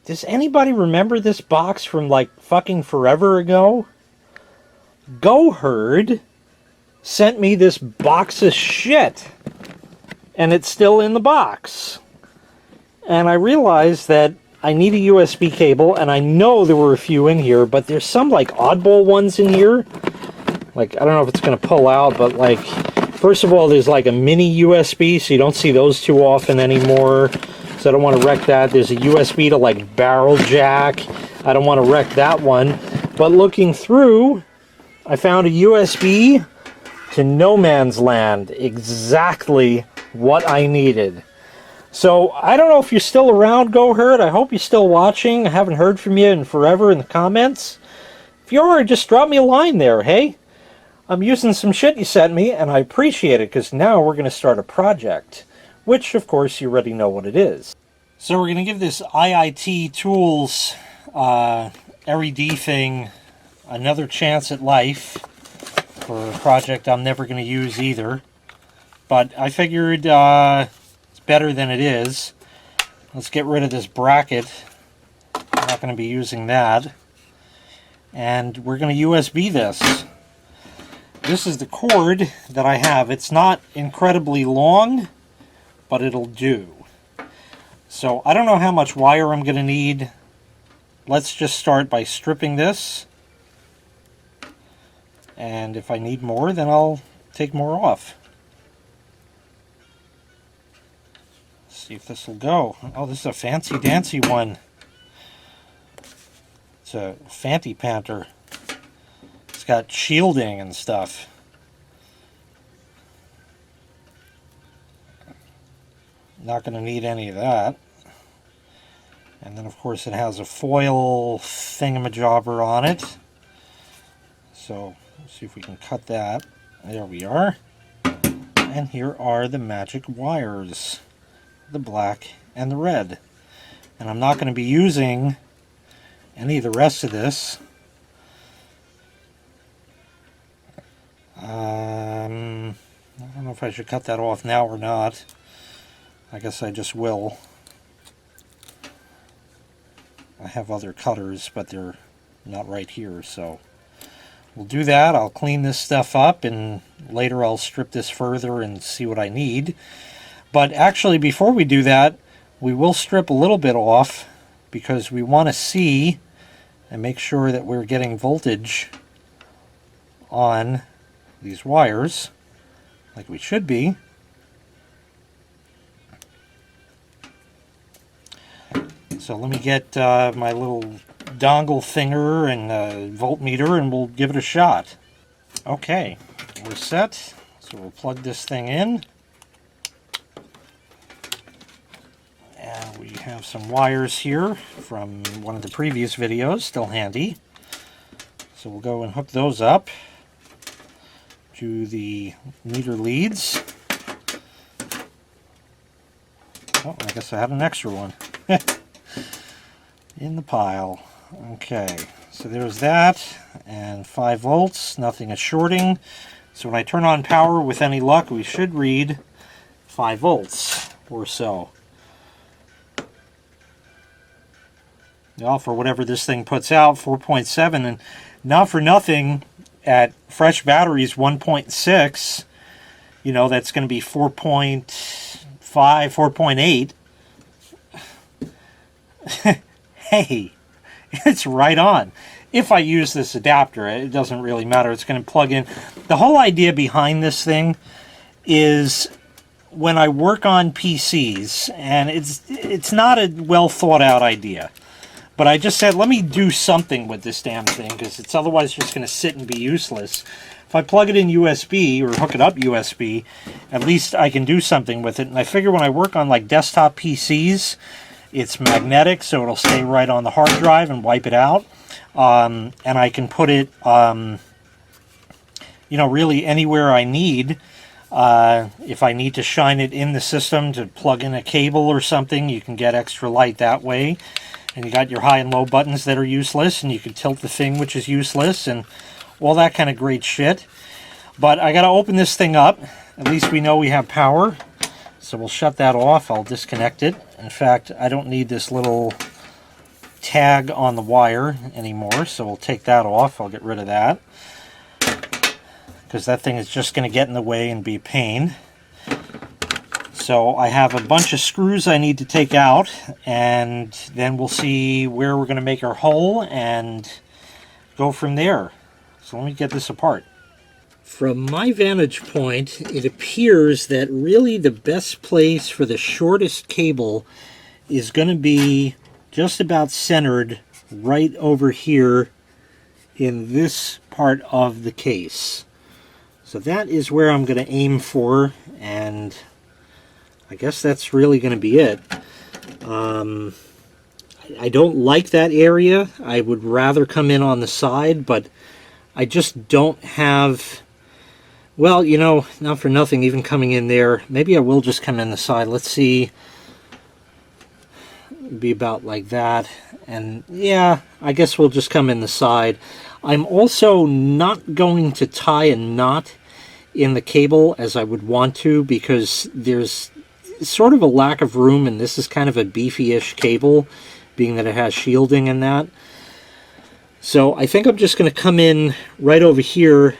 Does anybody remember this box from like fucking forever ago? Geauxherd sent me this box of shit. And it's still in the box. And I realized that I need a USB cable, and I know there were a few in here, but there's some like oddball ones in here. Like, I don't know if it's going to pull out, but like, first of all, there's like a mini USB, so you don't see those too often anymore. So I don't want to wreck that. There's a USB to like barrel jack. I don't want to wreck that one. But looking through, I found a USB to no man's land. Exactly what I needed. So I don't know if you're still around, Geauxherd. I hope you're still watching. I haven't heard from you in forever in the comments. If you are, just drop me a line there, hey? I'm using some shit you sent me, and I appreciate it, because now we're going to start a project, which, of course, you already know what it is. So we're going to give this IIT Tools LED thing another chance at life for a project I'm never going to use either. But I figured it's better than it is. Let's get rid of this bracket. I'm not going to be using that. And we're going to USB this. This is the cord that I have. It's not incredibly long, but it'll do. So I don't know how much wire I'm going to need. Let's just start by stripping this. And if I need more, then I'll take more off. Let's see if this will go. Oh, this is a fancy-dancy one. It's a Fanty Panther. It's got shielding and stuff. Not going to need any of that. And then, of course, it has a foil thingamajobber on it. So, let's see if we can cut that. There we are. And here are the magic wires. The black and the red. And I'm not going to be using any of the rest of this. I don't know if I should cut that off now or not. I guess I just will. I have other cutters, but they're not right here, so we'll do that. I'll clean this stuff up, and later I'll strip this further and see what I need. But actually, before we do that, we will strip a little bit off, because we want to see and make sure that we're getting voltage on these wires like we should be. So let me get my little dongle thinger and voltmeter, and we'll give it a shot. Okay, we're set. So we'll plug this thing in. And we have some wires here from one of the previous videos, still handy. So we'll go and hook those up to the meter leads. Oh, I guess I had an extra one in the pile. Okay, so there's that, and 5 volts, nothing is shorting. So when I turn on power, with any luck, we should read 5 volts or so. Well, for whatever this thing puts out, 4.7, and not for nothing, at fresh batteries 1.6, you know, that's going to be 4.5, 4.8. Hey, it's right on. If I use this adapter, it doesn't really matter. It's going to plug in. The whole idea behind this thing is when I work on PCs, and it's not a well thought out idea, but I just said, let me do something with this damn thing, because it's otherwise just going to sit and be useless. If I plug it in USB, or hook it up USB, at least I can do something with it. And I figure when I work on like desktop PCs, it's magnetic, so it'll stay right on the hard drive and wipe it out. And I can put it, you know, really anywhere I need. If I need to shine it in the system to plug in a cable or something, you can get extra light that way. And you got your high and low buttons that are useless, and you can tilt the thing, which is useless, and all that kind of great shit. But I got to open this thing up. At least we know we have power. So we'll shut that off. I'll disconnect it. In fact, I don't need this little tag on the wire anymore, so we'll take that off. I'll get rid of that, because that thing is just going to get in the way and be a pain. So I have a bunch of screws I need to take out, and then we'll see where we're going to make our hole and go from there. So let me get this apart. From my vantage point, it appears that really the best place for the shortest cable is going to be just about centered right over here in this part of the case. So that is where I'm going to aim for, and I guess that's really going to be it. I don't like that area. I would rather come in on the side, but I just don't have... Well, you know, not for nothing, even coming in there, maybe I will just come in the side. Let's see. It'd be about like that. And yeah, I guess we'll just come in the side. I'm also not going to tie a knot in the cable as I would want to, because there's sort of a lack of room, and this is kind of a beefy-ish cable, being that it has shielding and that. So I think I'm just going to come in right over here,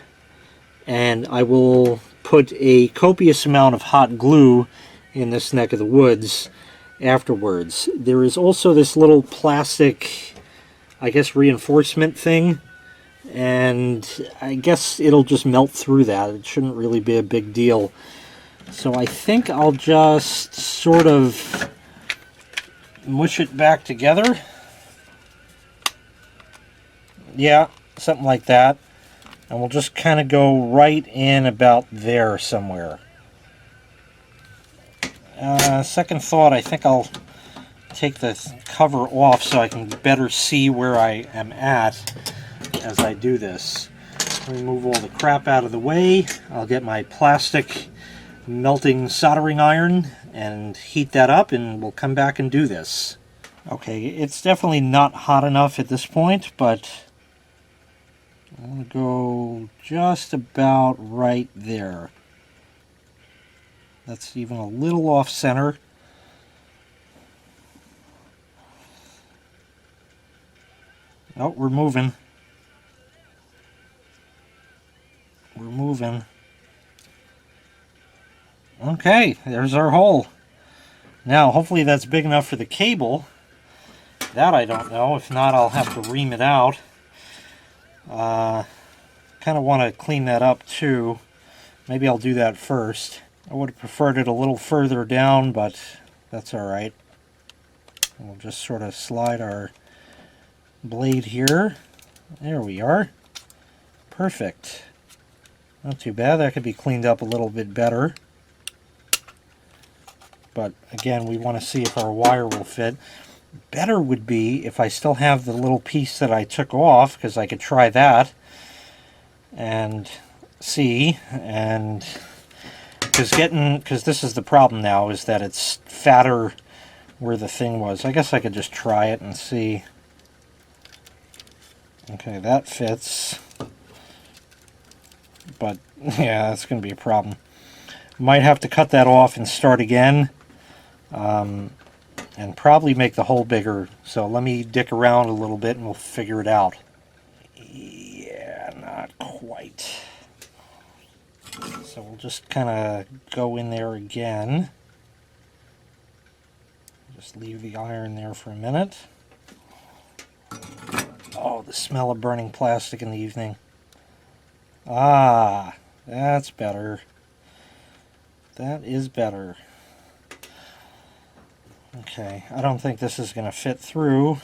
and I will put a copious amount of hot glue in this neck of the woods afterwards. There is also this little plastic, I guess, reinforcement thing, and I guess it'll just melt through that. It shouldn't really be a big deal. So I think I'll just sort of mush it back together. Yeah, something like that. And we'll just kind of go right in about there somewhere. Second thought, I think I'll take the cover off so I can better see where I am at as I do this. Remove all the crap out of the way. I'll get my plastic melting soldering iron and heat that up, and we'll come back and do this. Okay, it's definitely not hot enough at this point, but I'm going to go just about right there. That's even a little off center. Oh, we're moving. We're moving. Okay, there's our hole. Now, hopefully that's big enough for the cable. That I don't know. If not, I'll have to ream it out. Kind of want to clean that up too. Maybe I'll do that first. I would have preferred it a little further down, but that's alright. We'll just sort of slide our blade here. There we are. Perfect. Not too bad. That could be cleaned up a little bit better. But again, we want to see if our wire will fit. Better would be if I still have the little piece that I took off, because I could try that and see. And because this is the problem now, is that it's fatter where the thing was. I guess I could just try it and see. Okay, that fits. But yeah, that's going to be a problem. Might have to cut that off and start again. And probably make the hole bigger. So let me dick around a little bit and we'll figure it out. Yeah, not quite. So we'll just kind of go in there again. Just leave the iron there for a minute. Oh, the smell of burning plastic in the evening. Ah, that's better. That is better. Okay, I don't think this is going to fit through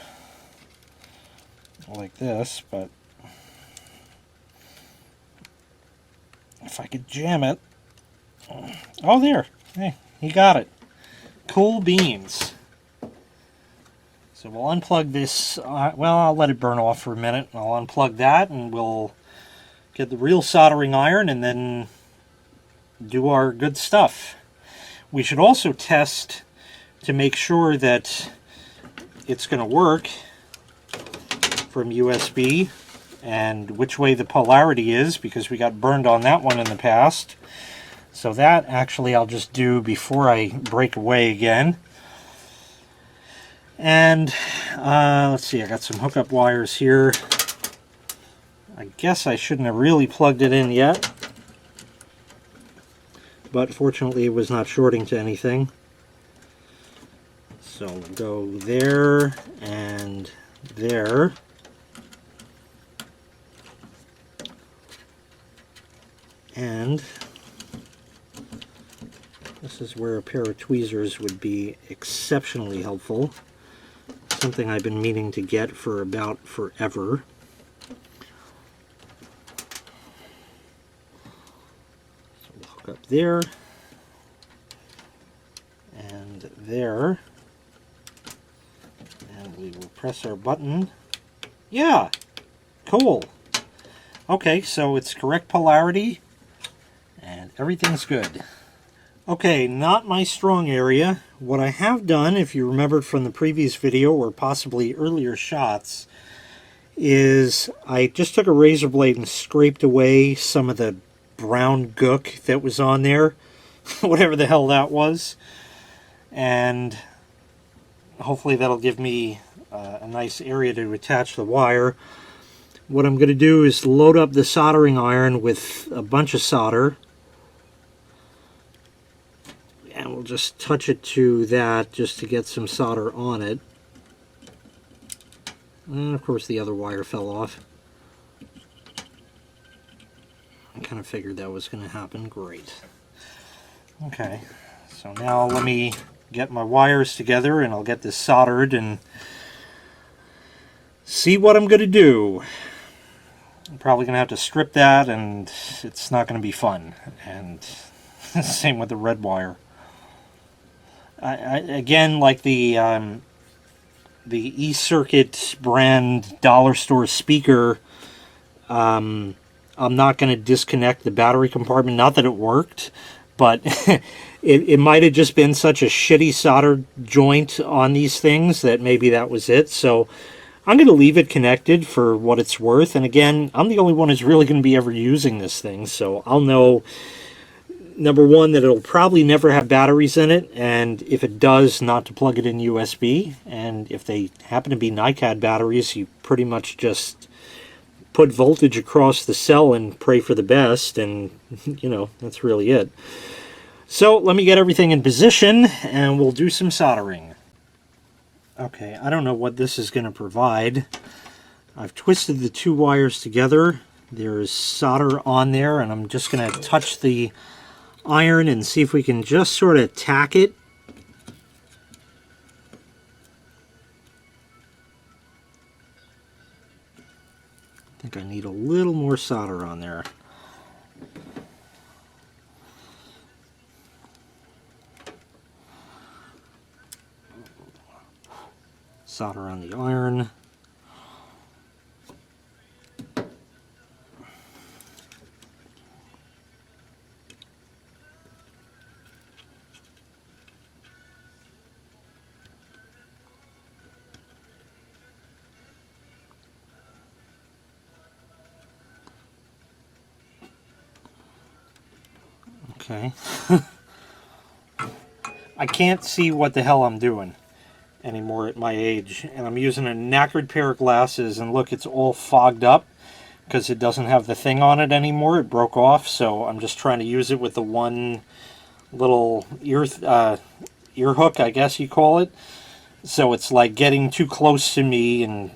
like this, but if I could jam it. Oh, there. Hey, you got it. Cool beans. So we'll unplug this. Well, I'll let it burn off for a minute. I'll unplug that and we'll get the real soldering iron and then do our good stuff. We should also test to make sure that it's going to work from USB and which way the polarity is, because we got burned on that one in the past. So that actually I'll just do before I break away again. And let's see, I got some hookup wires here. I guess I shouldn't have really plugged it in yet, but fortunately it was not shorting to anything. So we'll go there and there. And this is where a pair of tweezers would be exceptionally helpful. Something I've been meaning to get for about forever. So we'll hook up there and there. And we will press our button. Yeah, cool. Okay, so it's correct polarity and everything's good. Okay, not my strong area. What I have done, if you remembered from the previous video or possibly earlier shots, is I just took a razor blade and scraped away some of the brown gook that was on there, whatever the hell that was, and hopefully that'll give me a nice area to attach the wire. What I'm going to do is load up the soldering iron with a bunch of solder, and we'll just touch it to that just to get some solder on it. And of course the other wire fell off. I kind of figured that was going to happen. Great. Okay, so now let me get my wires together and I'll get this soldered and see what I'm going to do. I'm probably going to have to strip that and it's not going to be fun. And same with the red wire. Again, like the eCircuit brand dollar store speaker, I'm not going to disconnect the battery compartment. Not that it worked, but it might have just been such a shitty solder joint on these things that maybe that was it. So I'm going to leave it connected for what it's worth. And again, I'm the only one who's really going to be ever using this thing, so I'll know, number one, that it'll probably never have batteries in it, and if it does, not to plug it in USB. And if they happen to be NiCad batteries, you pretty much just put voltage across the cell and pray for the best, and you know, that's really it. So let me get everything in position and we'll do some soldering. Okay, I don't know what this is going to provide. I've twisted the two wires together. There's solder on there, and I'm just going to touch the iron and see if we can just sort of tack it. I think I need a little more solder on there. Solder on the iron. Okay. I can't see what the hell I'm doing anymore at my age, and I'm using a knackered pair of glasses, and look, it's all fogged up because it doesn't have the thing on it anymore. It broke off, so I'm just trying to use it with the one little ear hook, I guess you call it. So it's like getting too close to me and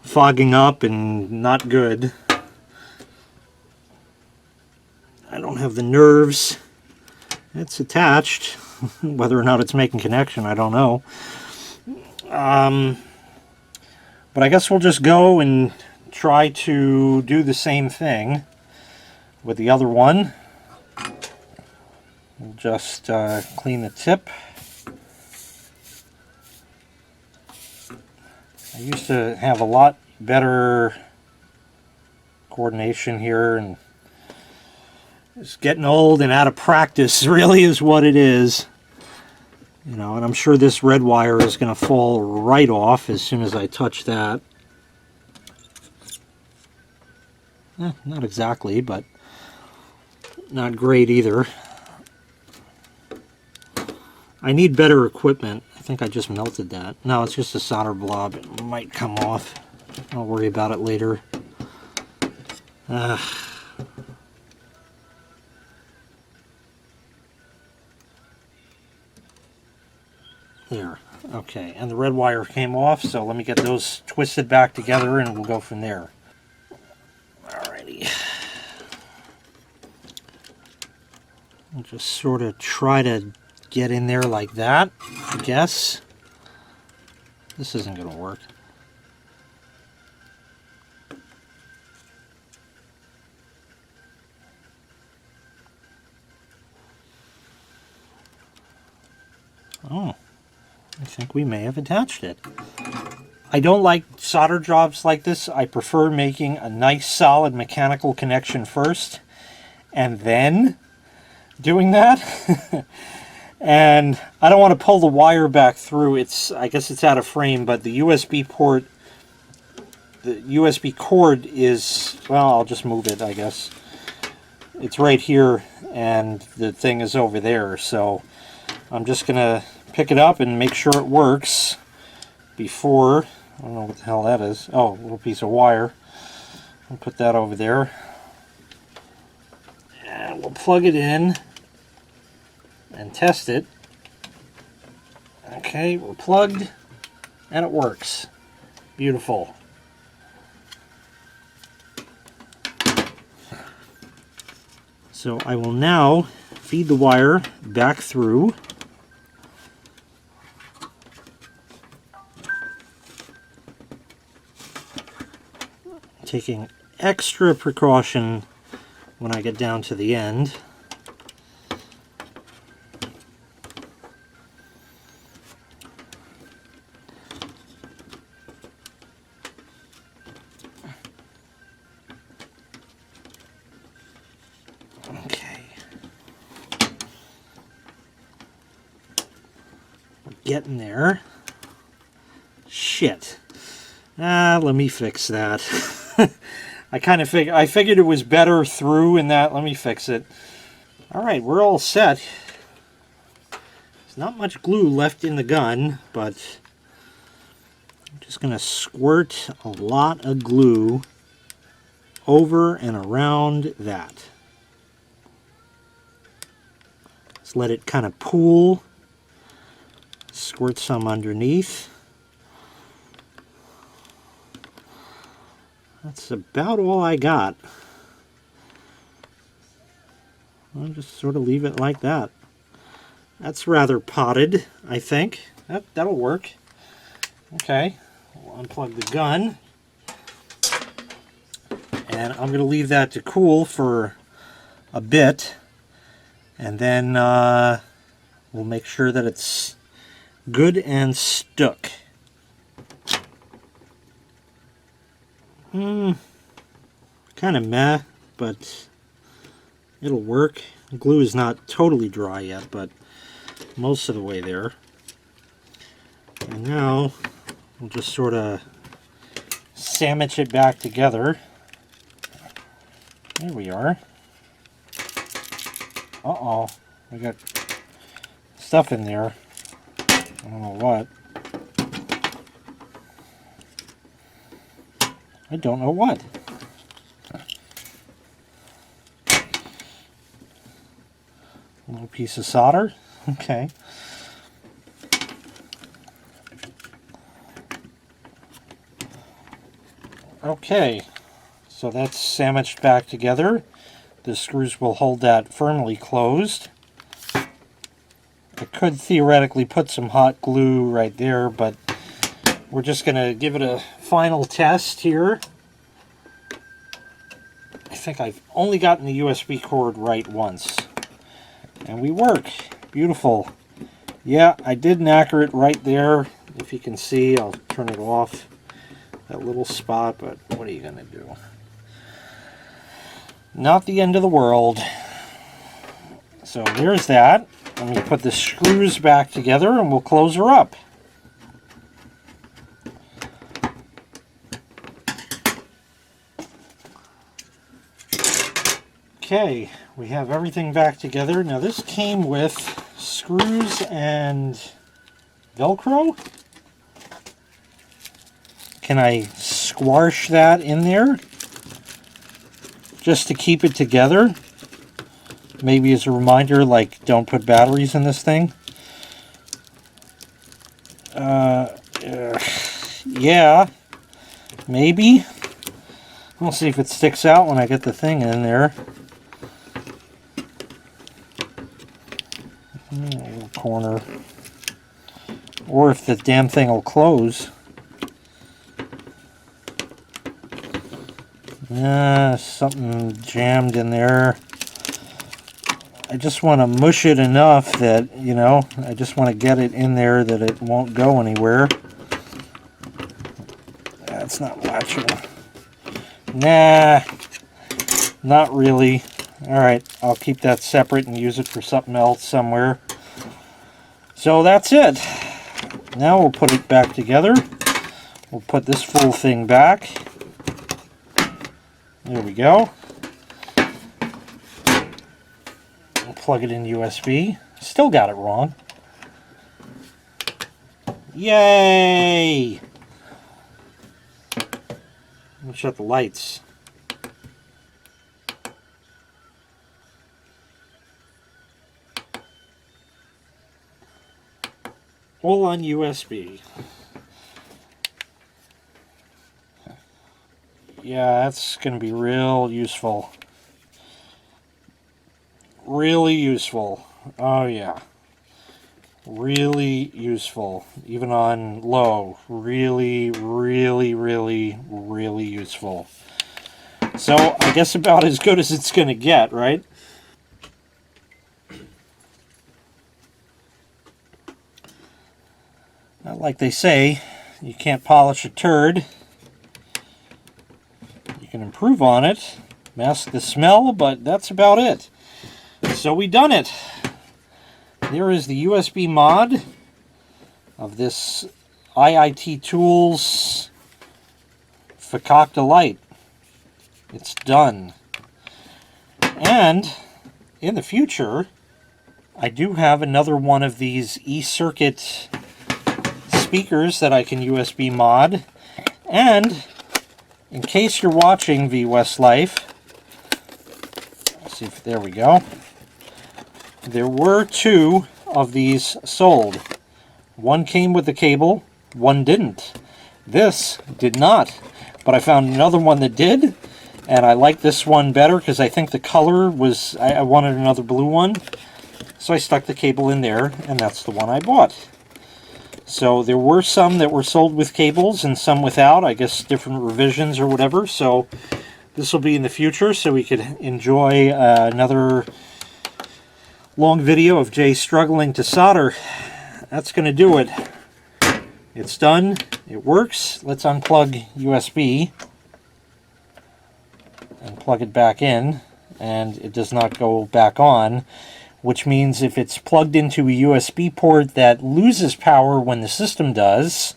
fogging up and not good. I don't have the nerves. It's attached. Whether or not it's making connection, I don't know. But I guess we'll just go and try to do the same thing with the other one. We'll just clean the tip. I used to have a lot better coordination here, and it's getting old and out of practice really is what it is. You know, and I'm sure this red wire is going to fall right off as soon as I touch that. Not exactly, but not great either. I need better equipment. I think I just melted that. No, it's just a solder blob. It might come off. I'll worry about it later. There. Okay, and the red wire came off, so let me get those twisted back together and we'll go from there. Alrighty. I'll just sort of try to get in there like that, I guess. This isn't going to work. Oh, I think we may have attached it. I don't like solder jobs like this. I prefer making a nice solid mechanical connection first and then doing that. And I don't want to pull the wire back through. I guess it's out of frame, but the USB port, the USB cord is, well, I'll just move it, I guess. It's right here and the thing is over there, so I'm just going to pick it up and make sure it works before, I don't know what the hell that is. Oh, a little piece of wire. I'll put that over there. And we'll plug it in and test it. Okay, we're plugged and it works. Beautiful. So I will now feed the wire back through. Taking extra precaution when I get down to the end. Okay. We're getting there. Shit. Let me fix that. I figured it was better through in that. Let me fix it. Alright, we're all set. There's not much glue left in the gun, but I'm just going to squirt a lot of glue over and around that. Just let it kind of pool. Squirt some underneath. That's about all I got. I'll just sort of leave it like that. That's rather potted, I think. That'll work. Okay, we'll unplug the gun. And I'm going to leave that to cool for a bit. And then we'll make sure that it's good and stuck. Kind of meh, but it'll work. The glue is not totally dry yet, but most of the way there. And now we'll just sort of sandwich it back together. There we are. Uh-oh, we got stuff in there. I don't know what. I don't know what. A little piece of solder. Okay. Okay. So that's sandwiched back together. The screws will hold that firmly closed. I could theoretically put some hot glue right there, but we're just going to give it a final test here. I think I've only gotten the USB cord right once. And we work. Beautiful. Yeah, I did knacker it right there. If you can see, I'll turn it off. That little spot, but what are you going to do? Not the end of the world. So there's that. I'm going to put the screws back together and we'll close her up. Okay, we have everything back together. Now this came with screws and Velcro? Can I squash that in there just to keep it together? Maybe as a reminder, like, don't put batteries in this thing. Yeah, maybe. We'll see if it sticks out when I get the thing in there. Little corner. Or if the damn thing will close. Something jammed in there. I just want to mush it enough that, you know, I just want to get it in there that it won't go anywhere. That's not latching. Nah, not really. Alright, I'll keep that separate and use it for something else somewhere. So that's it. Now we'll put it back together. We'll put this full thing back. There we go. We'll plug it in USB. Still got it wrong. Yay! Let me shut the lights. All on USB. Yeah, that's going to be real useful. Really useful. Oh yeah. Really useful. Even on low. Really, really, really, really useful. So, I guess about as good as it's going to get, right? Like they say, you can't polish a turd. You can improve on it, mask the smell, but that's about it. So we done it. There is the USB mod of this IIT Tools Light. It's done. And in the future, I do have another one of these eCircuit speakers that I can USB mod. And in case you're watching V Westlife, let's see if there we go. There were two of these sold. One came with the cable, one didn't. This did not, but I found another one that did, and I like this one better because I think the color was, I wanted another blue one, so I stuck the cable in there, and that's the one I bought. So there were some that were sold with cables and some without, I guess different revisions or whatever, so this will be in the future so we could enjoy another long video of Jay struggling to solder. That's going to do it. It's done. It works. Let's unplug USB and plug it back in, and it does not go back on, which means if it's plugged into a USB port that loses power when the system does,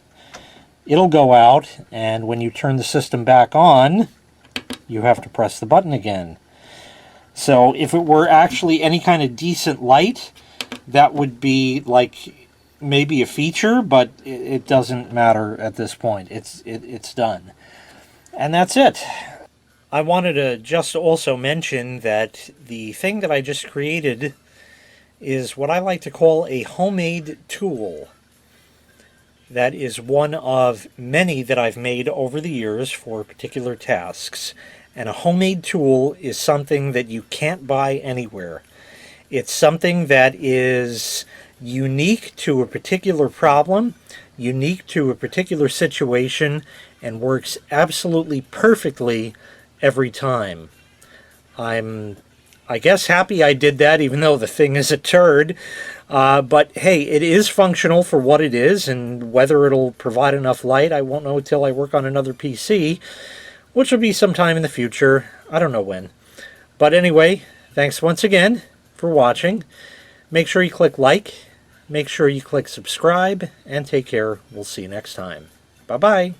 it'll go out, and when you turn the system back on, you have to press the button again. So if it were actually any kind of decent light, that would be like maybe a feature, but it doesn't matter at this point. It's done. And that's it. I wanted to just also mention that the thing that I just created is what I like to call a homemade tool. That is one of many that I've made over the years for particular tasks. And a homemade tool is something that you can't buy anywhere. It's something that is unique to a particular problem, unique to a particular situation, and works absolutely perfectly every time. I guess happy I did that, even though the thing is a turd. But hey, it is functional for what it is, and whether it'll provide enough light, I won't know until I work on another PC, which will be sometime in the future. I don't know when. But anyway, thanks once again for watching. Make sure you click like, make sure you click subscribe, and take care. We'll see you next time. Bye-bye.